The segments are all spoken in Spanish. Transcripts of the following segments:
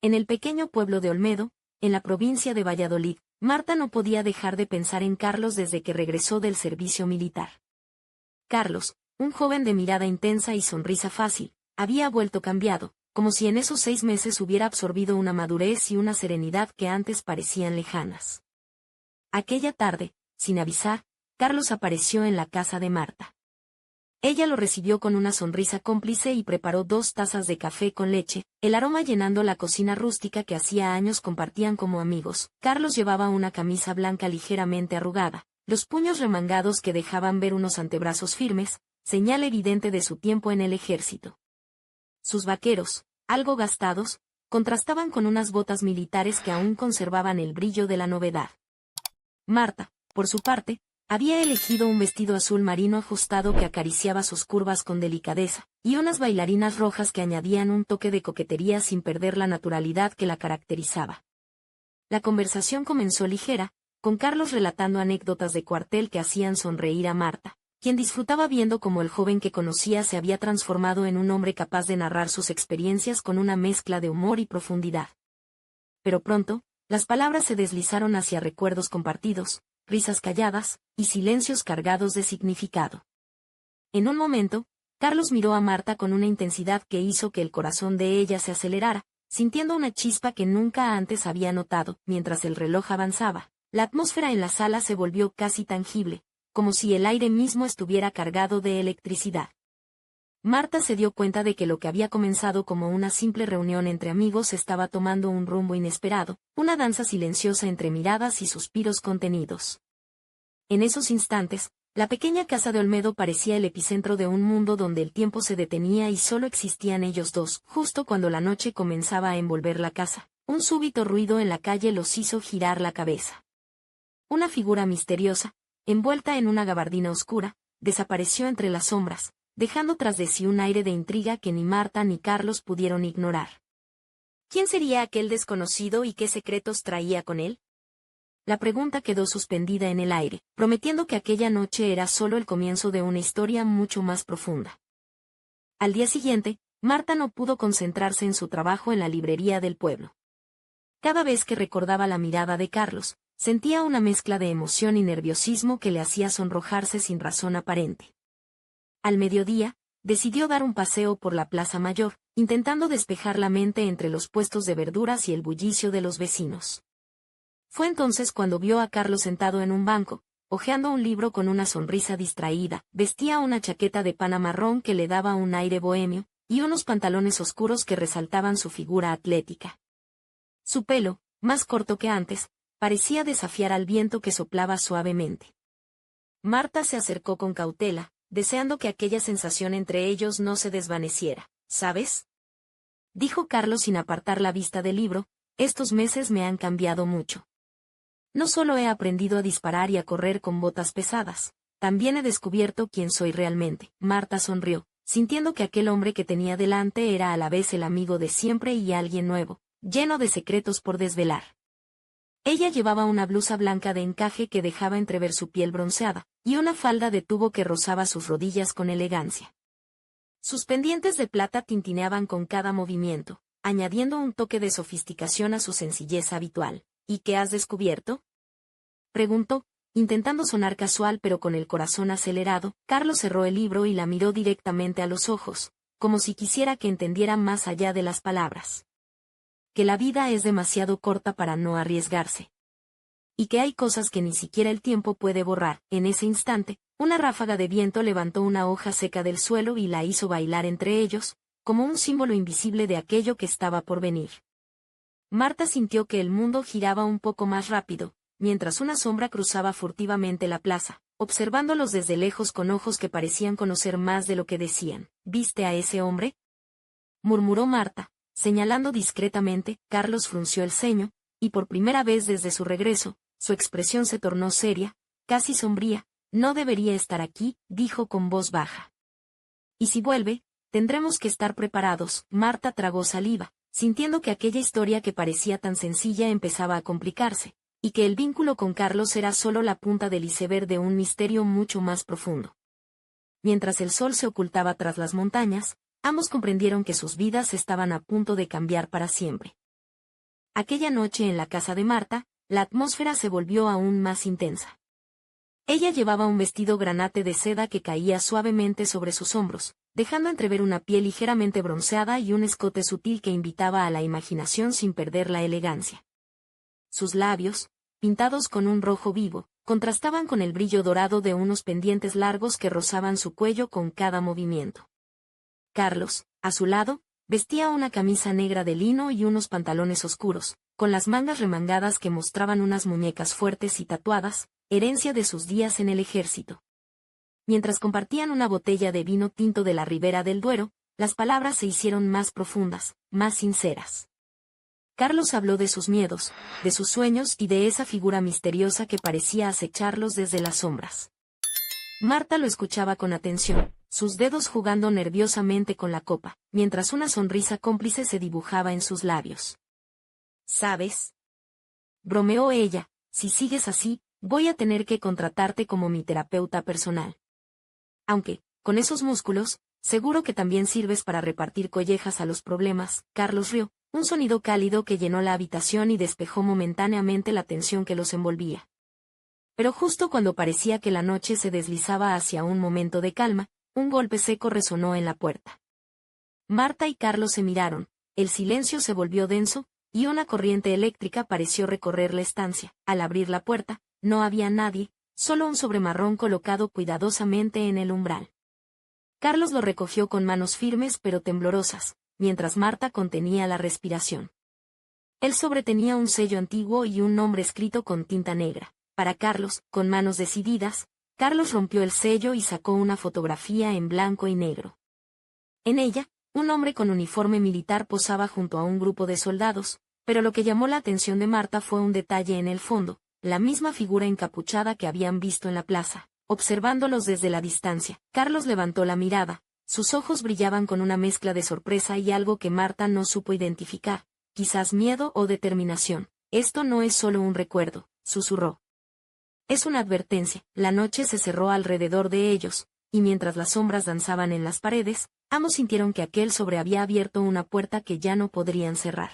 En el pequeño pueblo de Olmedo, en la provincia de Valladolid, Marta no podía dejar de pensar en Carlos desde que regresó del servicio militar. Carlos, un joven de mirada intensa y sonrisa fácil, había vuelto cambiado, como si en esos 6 meses hubiera absorbido una madurez y una serenidad que antes parecían lejanas. Aquella tarde, sin avisar, Carlos apareció en la casa de Marta. Ella lo recibió con una sonrisa cómplice y preparó 2 tazas de café con leche, el aroma llenando la cocina rústica que hacía años compartían como amigos. Carlos llevaba una camisa blanca ligeramente arrugada, los puños remangados que dejaban ver unos antebrazos firmes, señal evidente de su tiempo en el ejército. Sus vaqueros, algo gastados, contrastaban con unas botas militares que aún conservaban el brillo de la novedad. Marta, por su parte, había elegido un vestido azul marino ajustado que acariciaba sus curvas con delicadeza, y unas bailarinas rojas que añadían un toque de coquetería sin perder la naturalidad que la caracterizaba. La conversación comenzó ligera, con Carlos relatando anécdotas de cuartel que hacían sonreír a Marta, quien disfrutaba viendo cómo el joven que conocía se había transformado en un hombre capaz de narrar sus experiencias con una mezcla de humor y profundidad. Pero pronto, las palabras se deslizaron hacia recuerdos compartidos, risas calladas, y silencios cargados de significado. En un momento, Carlos miró a Marta con una intensidad que hizo que el corazón de ella se acelerara, sintiendo una chispa que nunca antes había notado. Mientras el reloj avanzaba, la atmósfera en la sala se volvió casi tangible, como si el aire mismo estuviera cargado de electricidad. Marta se dio cuenta de que lo que había comenzado como una simple reunión entre amigos estaba tomando un rumbo inesperado, una danza silenciosa entre miradas y suspiros contenidos. En esos instantes, la pequeña casa de Olmedo parecía el epicentro de un mundo donde el tiempo se detenía y solo existían ellos dos. Justo cuando la noche comenzaba a envolver la casa, un súbito ruido en la calle los hizo girar la cabeza. Una figura misteriosa, envuelta en una gabardina oscura, desapareció entre las sombras, dejando tras de sí un aire de intriga que ni Marta ni Carlos pudieron ignorar. ¿Quién sería aquel desconocido y qué secretos traía con él? La pregunta quedó suspendida en el aire, prometiendo que aquella noche era solo el comienzo de una historia mucho más profunda. Al día siguiente, Marta no pudo concentrarse en su trabajo en la librería del pueblo. Cada vez que recordaba la mirada de Carlos, sentía una mezcla de emoción y nerviosismo que le hacía sonrojarse sin razón aparente. Al mediodía, decidió dar un paseo por la Plaza Mayor, intentando despejar la mente entre los puestos de verduras y el bullicio de los vecinos. Fue entonces cuando vio a Carlos sentado en un banco, hojeando un libro con una sonrisa distraída. Vestía una chaqueta de pana marrón que le daba un aire bohemio, y unos pantalones oscuros que resaltaban su figura atlética. Su pelo, más corto que antes, parecía desafiar al viento que soplaba suavemente. Marta se acercó con cautela, deseando que aquella sensación entre ellos no se desvaneciera. ¿Sabes?, dijo Carlos sin apartar la vista del libro, estos meses me han cambiado mucho. No solo he aprendido a disparar y a correr con botas pesadas, también he descubierto quién soy realmente. Marta sonrió, sintiendo que aquel hombre que tenía delante era a la vez el amigo de siempre y alguien nuevo, lleno de secretos por desvelar. Ella llevaba una blusa blanca de encaje que dejaba entrever su piel bronceada, y una falda de tubo que rozaba sus rodillas con elegancia. Sus pendientes de plata tintineaban con cada movimiento, añadiendo un toque de sofisticación a su sencillez habitual. ¿Y qué has descubierto?, preguntó, intentando sonar casual pero con el corazón acelerado. Carlos cerró el libro y la miró directamente a los ojos, como si quisiera que entendiera más allá de las palabras. Que la vida es demasiado corta para no arriesgarse. Y que hay cosas que ni siquiera el tiempo puede borrar. En ese instante, una ráfaga de viento levantó una hoja seca del suelo y la hizo bailar entre ellos, como un símbolo invisible de aquello que estaba por venir. Marta sintió que el mundo giraba un poco más rápido, mientras una sombra cruzaba furtivamente la plaza, observándolos desde lejos con ojos que parecían conocer más de lo que decían. ¿Viste a ese hombre?, murmuró Marta, señalando discretamente. Carlos frunció el ceño, y por primera vez desde su regreso, su expresión se tornó seria, casi sombría. No debería estar aquí, dijo con voz baja. Y si vuelve, tendremos que estar preparados. Marta tragó saliva, sintiendo que aquella historia que parecía tan sencilla empezaba a complicarse, y que el vínculo con Carlos era solo la punta del iceberg de un misterio mucho más profundo. Mientras el sol se ocultaba tras las montañas, ambos comprendieron que sus vidas estaban a punto de cambiar para siempre. Aquella noche en la casa de Marta, la atmósfera se volvió aún más intensa. Ella llevaba un vestido granate de seda que caía suavemente sobre sus hombros, dejando entrever una piel ligeramente bronceada y un escote sutil que invitaba a la imaginación sin perder la elegancia. Sus labios, pintados con un rojo vivo, contrastaban con el brillo dorado de unos pendientes largos que rozaban su cuello con cada movimiento. Carlos, a su lado, vestía una camisa negra de lino y unos pantalones oscuros, con las mangas remangadas que mostraban unas muñecas fuertes y tatuadas, herencia de sus días en el ejército. Mientras compartían una botella de vino tinto de la Ribera del Duero, las palabras se hicieron más profundas, más sinceras. Carlos habló de sus miedos, de sus sueños y de esa figura misteriosa que parecía acecharlos desde las sombras. Marta lo escuchaba con atención, sus dedos jugando nerviosamente con la copa, mientras una sonrisa cómplice se dibujaba en sus labios. ¿Sabes?, bromeó ella, si sigues así, voy a tener que contratarte como mi terapeuta personal. Aunque, con esos músculos, seguro que también sirves para repartir collejas a los problemas. Carlos rió, un sonido cálido que llenó la habitación y despejó momentáneamente la tensión que los envolvía. Pero justo cuando parecía que la noche se deslizaba hacia un momento de calma, un golpe seco resonó en la puerta. Marta y Carlos se miraron, el silencio se volvió denso, y una corriente eléctrica pareció recorrer la estancia. Al abrir la puerta, no había nadie, solo un sobremarrón colocado cuidadosamente en el umbral. Carlos lo recogió con manos firmes pero temblorosas, mientras Marta contenía la respiración. El sobre tenía un sello antiguo y un nombre escrito con tinta negra. Para Carlos, con manos decididas, Carlos rompió el sello y sacó una fotografía en blanco y negro. En ella, un hombre con uniforme militar posaba junto a un grupo de soldados, pero lo que llamó la atención de Marta fue un detalle en el fondo, la misma figura encapuchada que habían visto en la plaza. Observándolos desde la distancia, Carlos levantó la mirada, sus ojos brillaban con una mezcla de sorpresa y algo que Marta no supo identificar, quizás miedo o determinación. Esto no es solo un recuerdo, susurró. Es una advertencia. La noche se cerró alrededor de ellos, y mientras las sombras danzaban en las paredes, ambos sintieron que aquel sobre había abierto una puerta que ya no podrían cerrar.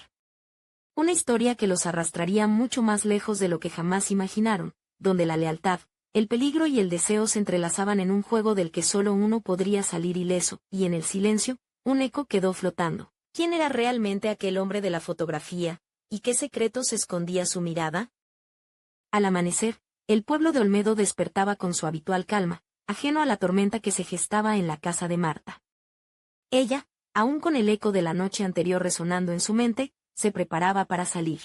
Una historia que los arrastraría mucho más lejos de lo que jamás imaginaron, donde la lealtad, el peligro y el deseo se entrelazaban en un juego del que solo uno podría salir ileso, y en el silencio, un eco quedó flotando. ¿Quién era realmente aquel hombre de la fotografía, y qué secretos escondía su mirada? Al amanecer, el pueblo de Olmedo despertaba con su habitual calma, ajeno a la tormenta que se gestaba en la casa de Marta. Ella, aún con el eco de la noche anterior resonando en su mente, se preparaba para salir.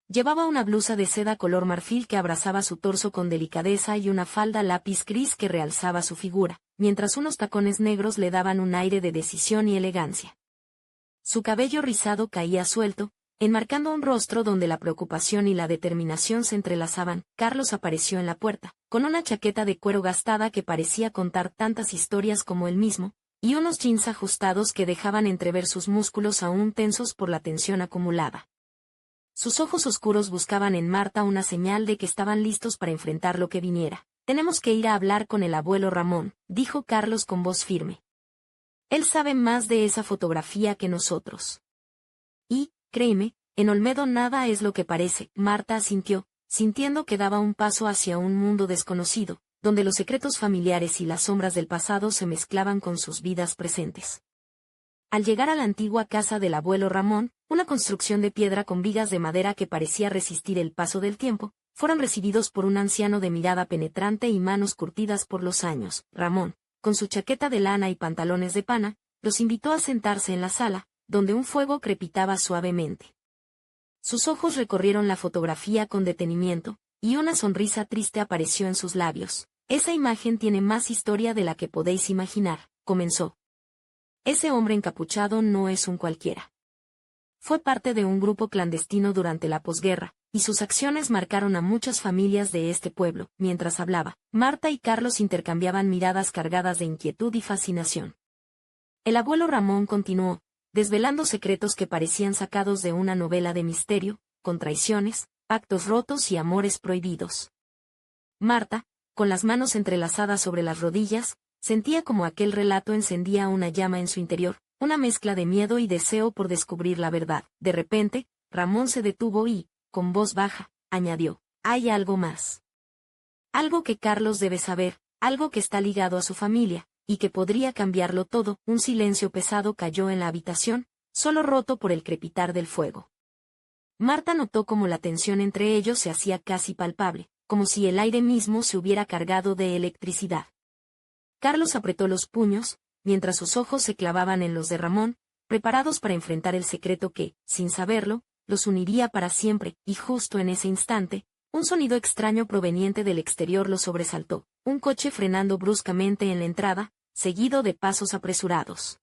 Llevaba una blusa de seda color marfil que abrazaba su torso con delicadeza y una falda lápiz gris que realzaba su figura, mientras unos tacones negros le daban un aire de decisión y elegancia. Su cabello rizado caía suelto, enmarcando un rostro donde la preocupación y la determinación se entrelazaban. Carlos apareció en la puerta, con una chaqueta de cuero gastada que parecía contar tantas historias como él mismo, y unos jeans ajustados que dejaban entrever sus músculos aún tensos por la tensión acumulada. Sus ojos oscuros buscaban en Marta una señal de que estaban listos para enfrentar lo que viniera. Tenemos que ir a hablar con el abuelo Ramón, dijo Carlos con voz firme. Él sabe más de esa fotografía que nosotros. Y, créeme, en Olmedo nada es lo que parece. Marta asintió, sintiendo que daba un paso hacia un mundo desconocido, donde los secretos familiares y las sombras del pasado se mezclaban con sus vidas presentes. Al llegar a la antigua casa del abuelo Ramón, una construcción de piedra con vigas de madera que parecía resistir el paso del tiempo, fueron recibidos por un anciano de mirada penetrante y manos curtidas por los años. Ramón, con su chaqueta de lana y pantalones de pana, los invitó a sentarse en la sala, donde un fuego crepitaba suavemente. Sus ojos recorrieron la fotografía con detenimiento, y una sonrisa triste apareció en sus labios. Esa imagen tiene más historia de la que podéis imaginar, comenzó. Ese hombre encapuchado no es un cualquiera. Fue parte de un grupo clandestino durante la posguerra, y sus acciones marcaron a muchas familias de este pueblo. Mientras hablaba, Marta y Carlos intercambiaban miradas cargadas de inquietud y fascinación. El abuelo Ramón continuó, desvelando secretos que parecían sacados de una novela de misterio, con traiciones, pactos rotos y amores prohibidos. Marta, con las manos entrelazadas sobre las rodillas, sentía como aquel relato encendía una llama en su interior, una mezcla de miedo y deseo por descubrir la verdad. De repente, Ramón se detuvo y, con voz baja, añadió, hay algo más. Algo que Carlos debe saber, algo que está ligado a su familia, y que podría cambiarlo todo. Un silencio pesado cayó en la habitación, solo roto por el crepitar del fuego. Marta notó cómo la tensión entre ellos se hacía casi palpable, como si el aire mismo se hubiera cargado de electricidad. Carlos apretó los puños, mientras sus ojos se clavaban en los de Ramón, preparados para enfrentar el secreto que, sin saberlo, los uniría para siempre, y justo en ese instante, un sonido extraño proveniente del exterior los sobresaltó, un coche frenando bruscamente en la entrada, seguido de pasos apresurados.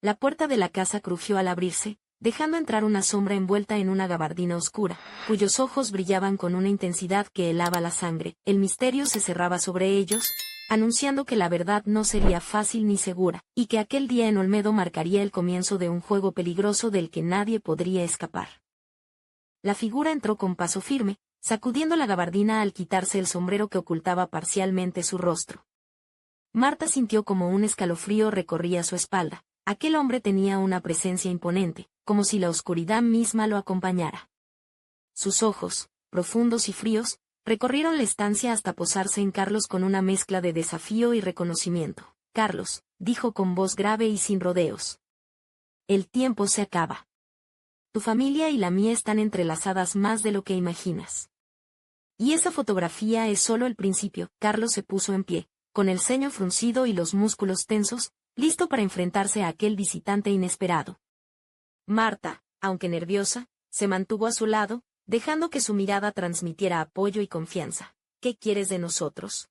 La puerta de la casa crujió al abrirse, dejando entrar una sombra envuelta en una gabardina oscura, cuyos ojos brillaban con una intensidad que helaba la sangre. El misterio se cerraba sobre ellos, anunciando que la verdad no sería fácil ni segura, y que aquel día en Olmedo marcaría el comienzo de un juego peligroso del que nadie podría escapar. La figura entró con paso firme, sacudiendo la gabardina al quitarse el sombrero que ocultaba parcialmente su rostro. Marta sintió como un escalofrío recorría su espalda. Aquel hombre tenía una presencia imponente, como si la oscuridad misma lo acompañara. Sus ojos, profundos y fríos, recorrieron la estancia hasta posarse en Carlos con una mezcla de desafío y reconocimiento. Carlos, dijo con voz grave y sin rodeos. El tiempo se acaba. Tu familia y la mía están entrelazadas más de lo que imaginas. Y esa fotografía es solo el principio. Carlos se puso en pie, con el ceño fruncido y los músculos tensos, listo para enfrentarse a aquel visitante inesperado. Marta, aunque nerviosa, se mantuvo a su lado, dejando que su mirada transmitiera apoyo y confianza. ¿Qué quieres de nosotros?,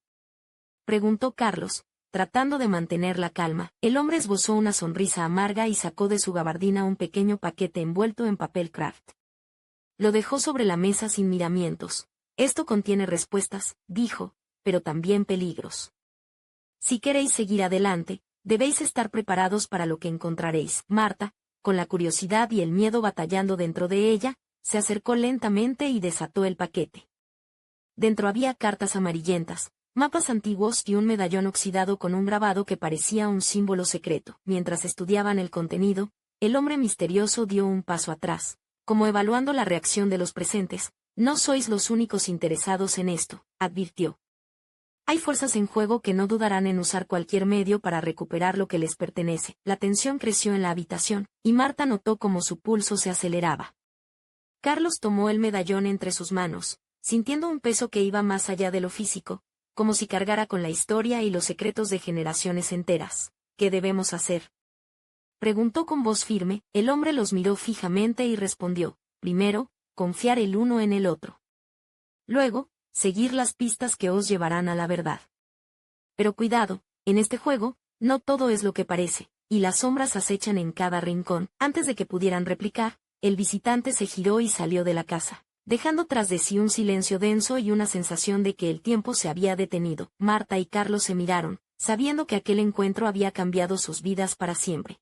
preguntó Carlos, tratando de mantener la calma. El hombre esbozó una sonrisa amarga y sacó de su gabardina un pequeño paquete envuelto en papel craft. Lo dejó sobre la mesa sin miramientos. Esto contiene respuestas, dijo, pero también peligros. Si queréis seguir adelante, debéis estar preparados para lo que encontraréis. Marta, con la curiosidad y el miedo batallando dentro de ella, se acercó lentamente y desató el paquete. Dentro había cartas amarillentas, mapas antiguos y un medallón oxidado con un grabado que parecía un símbolo secreto. Mientras estudiaban el contenido, el hombre misterioso dio un paso atrás, como evaluando la reacción de los presentes. No sois los únicos interesados en esto, advirtió. Hay fuerzas en juego que no dudarán en usar cualquier medio para recuperar lo que les pertenece. La tensión creció en la habitación, y Marta notó cómo su pulso se aceleraba. Carlos tomó el medallón entre sus manos, sintiendo un peso que iba más allá de lo físico, como si cargara con la historia y los secretos de generaciones enteras. ¿Qué debemos hacer?, preguntó con voz firme. El hombre los miró fijamente y respondió, primero, confiar el uno en el otro. Luego, seguir las pistas que os llevarán a la verdad. Pero cuidado, en este juego, no todo es lo que parece, y las sombras acechan en cada rincón. Antes de que pudieran replicar, el visitante se giró y salió de la casa, dejando tras de sí un silencio denso y una sensación de que el tiempo se había detenido. Marta y Carlos se miraron, sabiendo que aquel encuentro había cambiado sus vidas para siempre.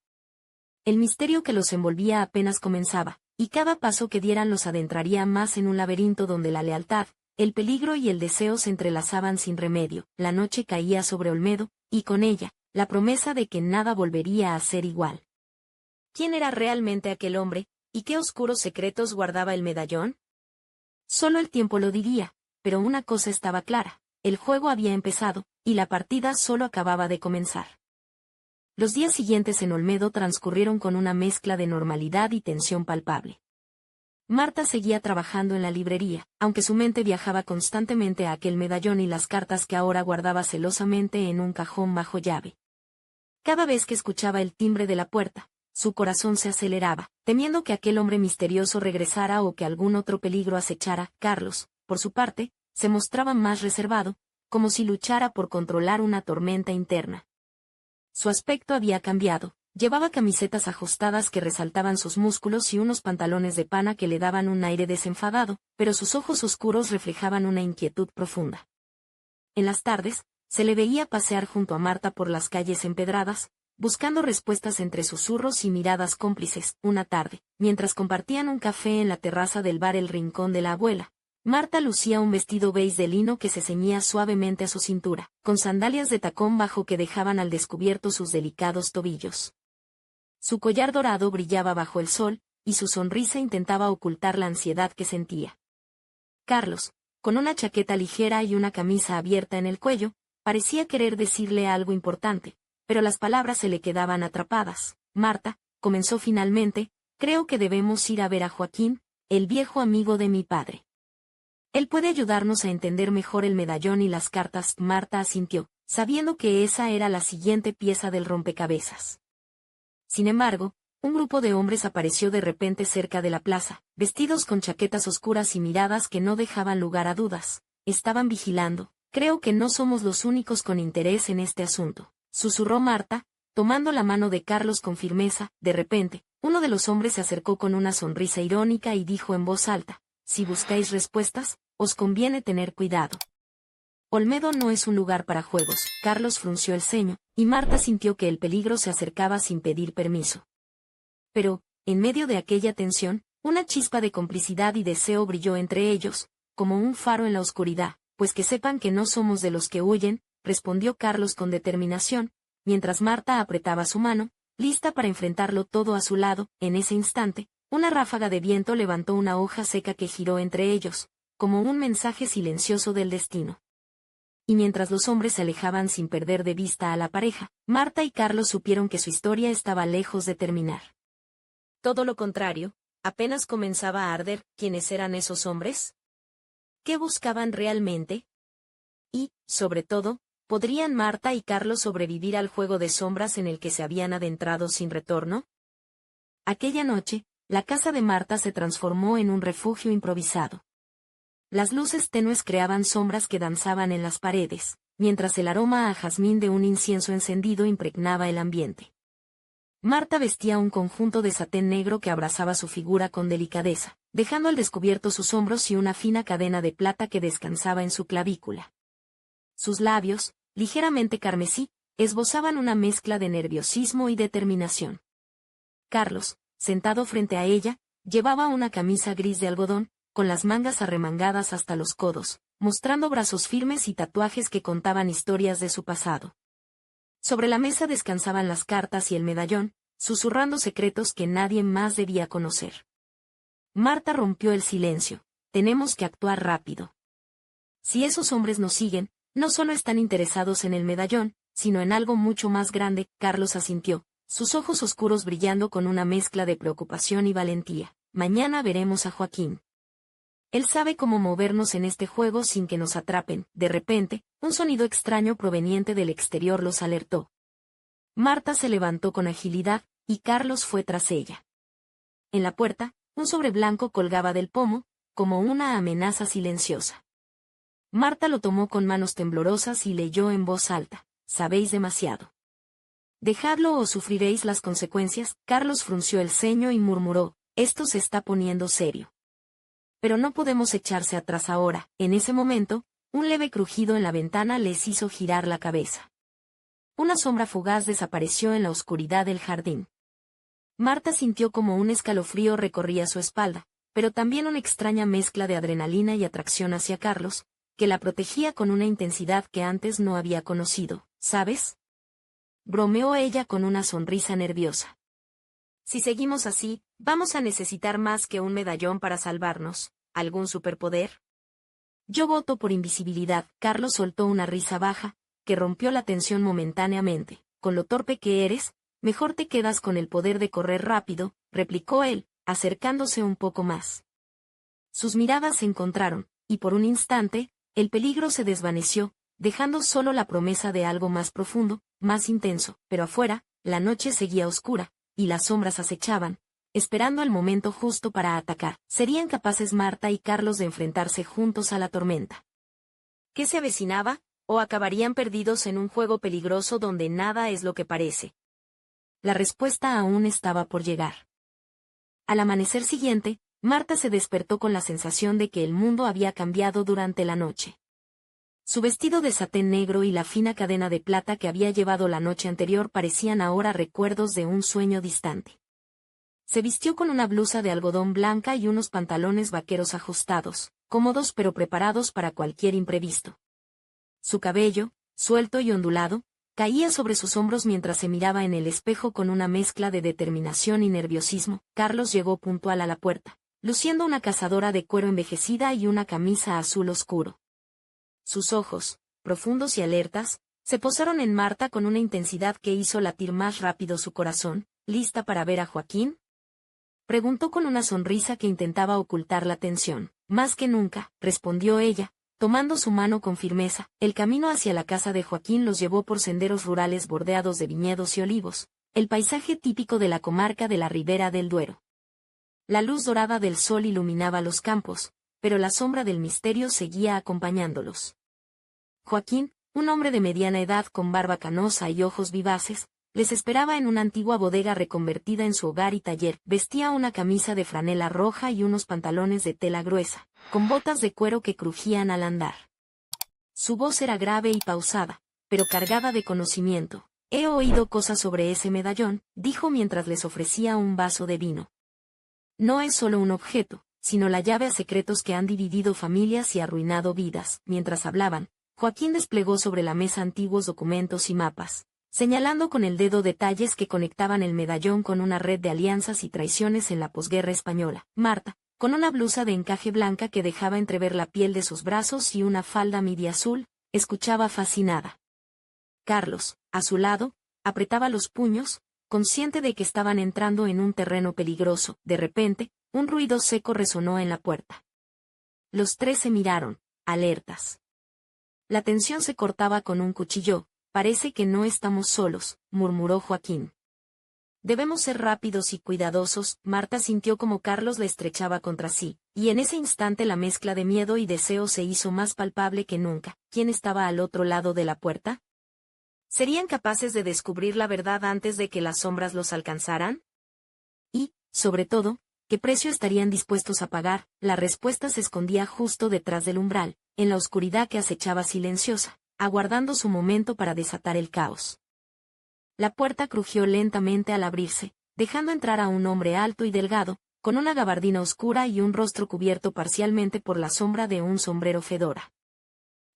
El misterio que los envolvía apenas comenzaba, y cada paso que dieran los adentraría más en un laberinto donde la lealtad, el peligro y el deseo se entrelazaban sin remedio. La noche caía sobre Olmedo, y con ella, la promesa de que nada volvería a ser igual. ¿Quién era realmente aquel hombre, y qué oscuros secretos guardaba el medallón? Solo el tiempo lo diría, pero una cosa estaba clara: el juego había empezado, y la partida solo acababa de comenzar. Los días siguientes en Olmedo transcurrieron con una mezcla de normalidad y tensión palpable. Marta seguía trabajando en la librería, aunque su mente viajaba constantemente a aquel medallón y las cartas que ahora guardaba celosamente en un cajón bajo llave. Cada vez que escuchaba el timbre de la puerta, su corazón se aceleraba, temiendo que aquel hombre misterioso regresara o que algún otro peligro acechara. Carlos, por su parte, se mostraba más reservado, como si luchara por controlar una tormenta interna. Su aspecto había cambiado. Llevaba camisetas ajustadas que resaltaban sus músculos y unos pantalones de pana que le daban un aire desenfadado, pero sus ojos oscuros reflejaban una inquietud profunda. En las tardes, se le veía pasear junto a Marta por las calles empedradas, buscando respuestas entre susurros y miradas cómplices. Una tarde, mientras compartían un café en la terraza del bar El Rincón de la Abuela, Marta lucía un vestido beige de lino que se ceñía suavemente a su cintura, con sandalias de tacón bajo que dejaban al descubierto sus delicados tobillos. Su collar dorado brillaba bajo el sol, y su sonrisa intentaba ocultar la ansiedad que sentía. Carlos, con una chaqueta ligera y una camisa abierta en el cuello, parecía querer decirle algo importante, pero las palabras se le quedaban atrapadas. Marta, comenzó finalmente, creo que debemos ir a ver a Joaquín, el viejo amigo de mi padre. Él puede ayudarnos a entender mejor el medallón y las cartas. Marta asintió, sabiendo que esa era la siguiente pieza del rompecabezas. Sin embargo, un grupo de hombres apareció de repente cerca de la plaza, vestidos con chaquetas oscuras y miradas que no dejaban lugar a dudas. Estaban vigilando. Creo que no somos los únicos con interés en este asunto, susurró Marta, tomando la mano de Carlos con firmeza. De repente, uno de los hombres se acercó con una sonrisa irónica y dijo en voz alta, si buscáis respuestas, os conviene tener cuidado. Olmedo no es un lugar para juegos. Carlos frunció el ceño, y Marta sintió que el peligro se acercaba sin pedir permiso. Pero, en medio de aquella tensión, una chispa de complicidad y deseo brilló entre ellos, como un faro en la oscuridad. Pues que sepan que no somos de los que huyen, respondió Carlos con determinación, mientras Marta apretaba su mano, lista para enfrentarlo todo a su lado. En ese instante, una ráfaga de viento levantó una hoja seca que giró entre ellos, como un mensaje silencioso del destino. Y mientras los hombres se alejaban sin perder de vista a la pareja, Marta y Carlos supieron que su historia estaba lejos de terminar. Todo lo contrario, apenas comenzaba a arder. ¿Quiénes eran esos hombres? ¿Qué buscaban realmente? Y, sobre todo, ¿podrían Marta y Carlos sobrevivir al juego de sombras en el que se habían adentrado sin retorno? Aquella noche, la casa de Marta se transformó en un refugio improvisado. Las luces tenues creaban sombras que danzaban en las paredes, mientras el aroma a jazmín de un incienso encendido impregnaba el ambiente. Marta vestía un conjunto de satén negro que abrazaba su figura con delicadeza, dejando al descubierto sus hombros y una fina cadena de plata que descansaba en su clavícula. Sus labios, ligeramente carmesí, esbozaban una mezcla de nerviosismo y determinación. Carlos, sentado frente a ella, llevaba una camisa gris de algodón, con las mangas arremangadas hasta los codos, mostrando brazos firmes y tatuajes que contaban historias de su pasado. Sobre la mesa descansaban las cartas y el medallón, susurrando secretos que nadie más debía conocer. Marta rompió el silencio. Tenemos que actuar rápido. Si esos hombres nos siguen, no solo están interesados en el medallón, sino en algo mucho más grande. Carlos asintió, sus ojos oscuros brillando con una mezcla de preocupación y valentía. Mañana veremos a Joaquín. Él sabe cómo movernos en este juego sin que nos atrapen. De repente, un sonido extraño proveniente del exterior los alertó. Marta se levantó con agilidad, y Carlos fue tras ella. En la puerta, un sobre blanco colgaba del pomo, como una amenaza silenciosa. Marta lo tomó con manos temblorosas y leyó en voz alta, sabéis demasiado. Dejadlo o sufriréis las consecuencias. Carlos frunció el ceño y murmuró, esto se está poniendo serio. Pero no podemos echarse atrás ahora. En ese momento, un leve crujido en la ventana les hizo girar la cabeza. Una sombra fugaz desapareció en la oscuridad del jardín. Marta sintió como un escalofrío recorría su espalda, pero también una extraña mezcla de adrenalina y atracción hacia Carlos, que la protegía con una intensidad que antes no había conocido. ¿Sabes? Bromeó ella con una sonrisa nerviosa. Si seguimos así, vamos a necesitar más que un medallón para salvarnos. ¿Algún superpoder? Yo voto por invisibilidad. Carlos soltó una risa baja, que rompió la tensión momentáneamente. Con lo torpe que eres, mejor te quedas con el poder de correr rápido, replicó él, acercándose un poco más. Sus miradas se encontraron, y por un instante, el peligro se desvaneció, dejando solo la promesa de algo más profundo, más intenso. Pero afuera, la noche seguía oscura, y las sombras acechaban, esperando el momento justo para atacar. ¿Serían capaces Marta y Carlos de enfrentarse juntos a la tormenta? ¿Qué se avecinaba? ¿O acabarían perdidos en un juego peligroso donde nada es lo que parece? La respuesta aún estaba por llegar. Al amanecer siguiente, Marta se despertó con la sensación de que el mundo había cambiado durante la noche. Su vestido de satén negro y la fina cadena de plata que había llevado la noche anterior parecían ahora recuerdos de un sueño distante. Se vistió con una blusa de algodón blanca y unos pantalones vaqueros ajustados, cómodos pero preparados para cualquier imprevisto. Su cabello, suelto y ondulado, caía sobre sus hombros mientras se miraba en el espejo con una mezcla de determinación y nerviosismo. Carlos llegó puntual a la puerta, luciendo una cazadora de cuero envejecida y una camisa azul oscuro. Sus ojos, profundos y alertas, se posaron en Marta con una intensidad que hizo latir más rápido su corazón. ¿Lista para ver a Joaquín?, preguntó con una sonrisa que intentaba ocultar la tensión. Más que nunca, respondió ella, tomando su mano con firmeza. El camino hacia la casa de Joaquín los llevó por senderos rurales bordeados de viñedos y olivos, el paisaje típico de la comarca de la Ribera del Duero. La luz dorada del sol iluminaba los campos, pero la sombra del misterio seguía acompañándolos. Joaquín, un hombre de mediana edad con barba canosa y ojos vivaces, les esperaba en una antigua bodega reconvertida en su hogar y taller. Vestía una camisa de franela roja y unos pantalones de tela gruesa, con botas de cuero que crujían al andar. Su voz era grave y pausada, pero cargada de conocimiento. He oído cosas sobre ese medallón, dijo mientras les ofrecía un vaso de vino. No es solo un objeto, sino la llave a secretos que han dividido familias y arruinado vidas. Mientras hablaban, Joaquín desplegó sobre la mesa antiguos documentos y mapas, señalando con el dedo detalles que conectaban el medallón con una red de alianzas y traiciones en la posguerra española. Marta, con una blusa de encaje blanca que dejaba entrever la piel de sus brazos y una falda midi azul, escuchaba fascinada. Carlos, a su lado, apretaba los puños, consciente de que estaban entrando en un terreno peligroso. De repente, un ruido seco resonó en la puerta. Los tres se miraron, alertas. La tensión se cortaba con un cuchillo. Parece que no estamos solos, murmuró Joaquín. Debemos ser rápidos y cuidadosos. Marta sintió como Carlos la estrechaba contra sí, y en ese instante la mezcla de miedo y deseo se hizo más palpable que nunca. ¿Quién estaba al otro lado de la puerta? ¿Serían capaces de descubrir la verdad antes de que las sombras los alcanzaran? Y, sobre todo, ¿qué precio estarían dispuestos a pagar? La respuesta se escondía justo detrás del umbral, en la oscuridad que acechaba silenciosa, aguardando su momento para desatar el caos. La puerta crujió lentamente al abrirse, dejando entrar a un hombre alto y delgado, con una gabardina oscura y un rostro cubierto parcialmente por la sombra de un sombrero fedora.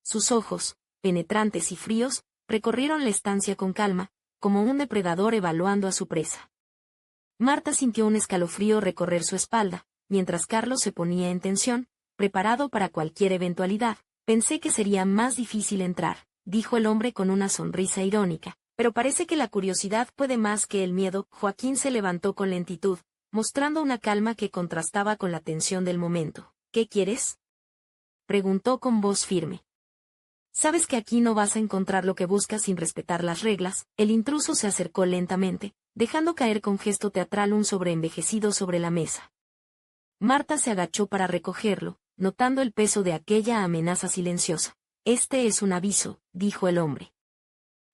Sus ojos, penetrantes y fríos, recorrieron la estancia con calma, como un depredador evaluando a su presa. Marta sintió un escalofrío recorrer su espalda, mientras Carlos se ponía en tensión, preparado para cualquier eventualidad. Pensé que sería más difícil entrar, dijo el hombre con una sonrisa irónica, pero parece que la curiosidad puede más que el miedo. Joaquín se levantó con lentitud, mostrando una calma que contrastaba con la tensión del momento. ¿Qué quieres?, preguntó con voz firme. Sabes que aquí no vas a encontrar lo que buscas sin respetar las reglas. El intruso se acercó lentamente, dejando caer con gesto teatral un sobre envejecido sobre la mesa. Marta se agachó para recogerlo, notando el peso de aquella amenaza silenciosa. Este es un aviso, dijo el hombre.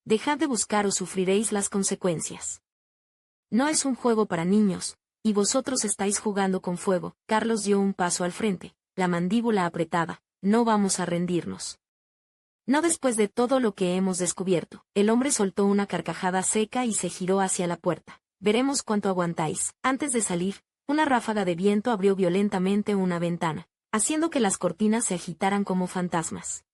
Dejad de buscar o sufriréis las consecuencias. No es un juego para niños, y vosotros estáis jugando con fuego. Carlos dio un paso al frente, la mandíbula apretada. No vamos a rendirnos. No después de todo lo que hemos descubierto. El hombre soltó una carcajada seca y se giró hacia la puerta. Veremos cuánto aguantáis. Antes de salir, una ráfaga de viento abrió violentamente una ventana, haciendo que las cortinas se agitaran como fantasmas.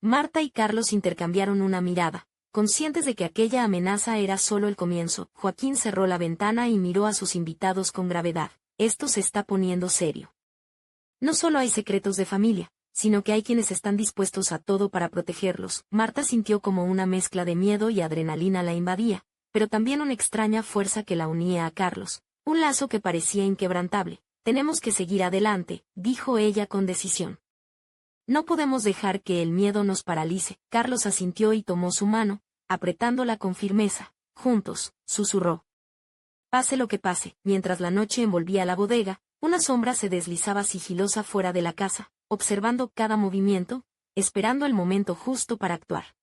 Marta y Carlos intercambiaron una mirada, conscientes de que aquella amenaza era solo el comienzo. Joaquín cerró la ventana y miró a sus invitados con gravedad. Esto se está poniendo serio. No solo hay secretos de familia, sino que hay quienes están dispuestos a todo para protegerlos. Marta sintió como una mezcla de miedo y adrenalina la invadía, pero también una extraña fuerza que la unía a Carlos, un lazo que parecía inquebrantable. Tenemos que seguir adelante, dijo ella con decisión. No podemos dejar que el miedo nos paralice. Carlos asintió y tomó su mano, apretándola con firmeza. Juntos, susurró. Pase lo que pase. Mientras la noche envolvía la bodega, una sombra se deslizaba sigilosa fuera de la casa, observando cada movimiento, esperando el momento justo para actuar.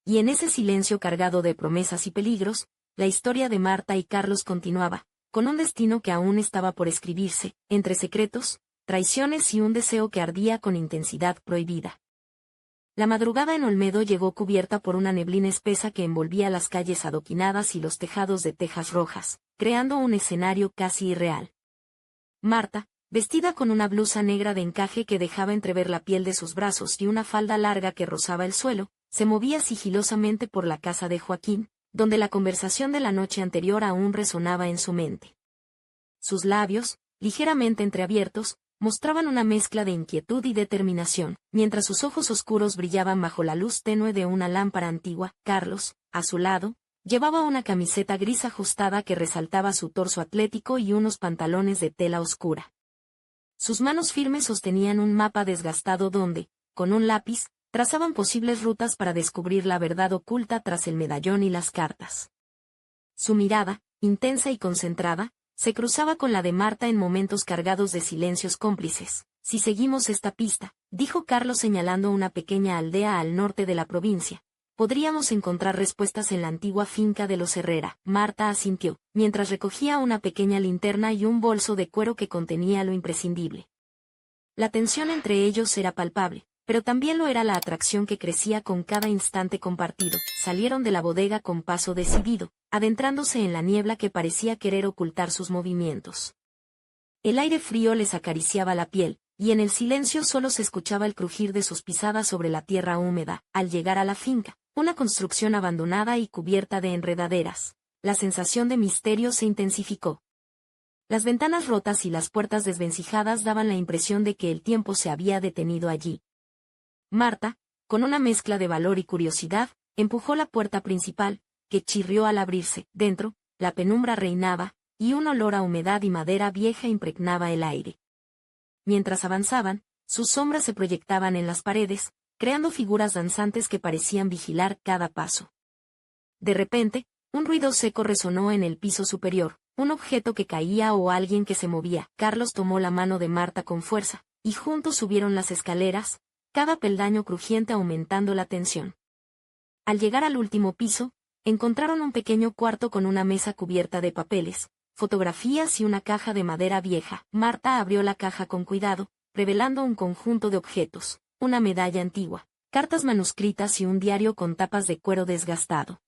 Y en ese silencio cargado de promesas y peligros, la historia de Marta y Carlos continuaba, con un destino que aún estaba por escribirse, entre secretos, traiciones y un deseo que ardía con intensidad prohibida. La madrugada en Olmedo llegó cubierta por una neblina espesa que envolvía las calles adoquinadas y los tejados de tejas rojas, creando un escenario casi irreal. Marta, vestida con una blusa negra de encaje que dejaba entrever la piel de sus brazos y una falda larga que rozaba el suelo, se movía sigilosamente por la casa de Joaquín, donde la conversación de la noche anterior aún resonaba en su mente. Sus labios, ligeramente entreabiertos, mostraban una mezcla de inquietud y determinación, mientras sus ojos oscuros brillaban bajo la luz tenue de una lámpara antigua. Carlos, a su lado, llevaba una camiseta gris ajustada que resaltaba su torso atlético y unos pantalones de tela oscura. Sus manos firmes sostenían un mapa desgastado donde, con un lápiz, trazaban posibles rutas para descubrir la verdad oculta tras el medallón y las cartas. Su mirada, intensa y concentrada, se cruzaba con la de Marta en momentos cargados de silencios cómplices. Si seguimos esta pista, dijo Carlos señalando una pequeña aldea al norte de la provincia, podríamos encontrar respuestas en la antigua finca de los Herrera. Marta asintió, mientras recogía una pequeña linterna y un bolso de cuero que contenía lo imprescindible. La tensión entre ellos era palpable, pero también lo era la atracción que crecía con cada instante compartido. Salieron de la bodega con paso decidido, adentrándose en la niebla que parecía querer ocultar sus movimientos. El aire frío les acariciaba la piel, y en el silencio solo se escuchaba el crujir de sus pisadas sobre la tierra húmeda. Al llegar a la finca, una construcción abandonada y cubierta de enredaderas, la sensación de misterio se intensificó. Las ventanas rotas y las puertas desvencijadas daban la impresión de que el tiempo se había detenido allí. Marta, con una mezcla de valor y curiosidad, empujó la puerta principal, que chirrió al abrirse. Dentro, la penumbra reinaba, y un olor a humedad y madera vieja impregnaba el aire. Mientras avanzaban, sus sombras se proyectaban en las paredes, creando figuras danzantes que parecían vigilar cada paso. De repente, un ruido seco resonó en el piso superior, un objeto que caía o alguien que se movía. Carlos tomó la mano de Marta con fuerza, y juntos subieron las escaleras, cada peldaño crujiente aumentando la tensión. Al llegar al último piso, encontraron un pequeño cuarto con una mesa cubierta de papeles, fotografías y una caja de madera vieja. Marta abrió la caja con cuidado, revelando un conjunto de objetos, una medalla antigua, cartas manuscritas y un diario con tapas de cuero desgastado.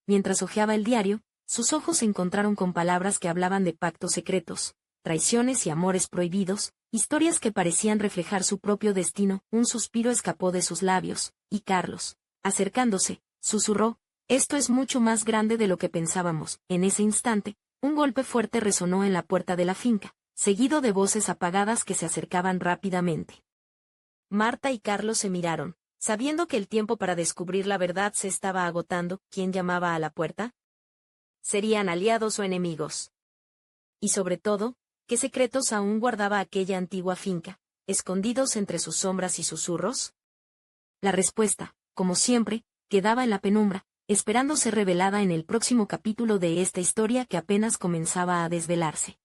Mientras hojeaba el diario, sus ojos se encontraron con palabras que hablaban de pactos secretos, traiciones y amores prohibidos, historias que parecían reflejar su propio destino. Un suspiro escapó de sus labios, y Carlos, acercándose, susurró: «Esto es mucho más grande de lo que pensábamos». En ese instante, un golpe fuerte resonó en la puerta de la finca, seguido de voces apagadas que se acercaban rápidamente. Marta y Carlos se miraron, sabiendo que el tiempo para descubrir la verdad se estaba agotando. ¿Quién llamaba a la puerta? ¿Serían aliados o enemigos? Y sobre todo, ¿qué secretos aún guardaba aquella antigua finca, escondidos entre sus sombras y susurros? La respuesta, como siempre, quedaba en la penumbra, esperando ser revelada en el próximo capítulo de esta historia que apenas comenzaba a desvelarse.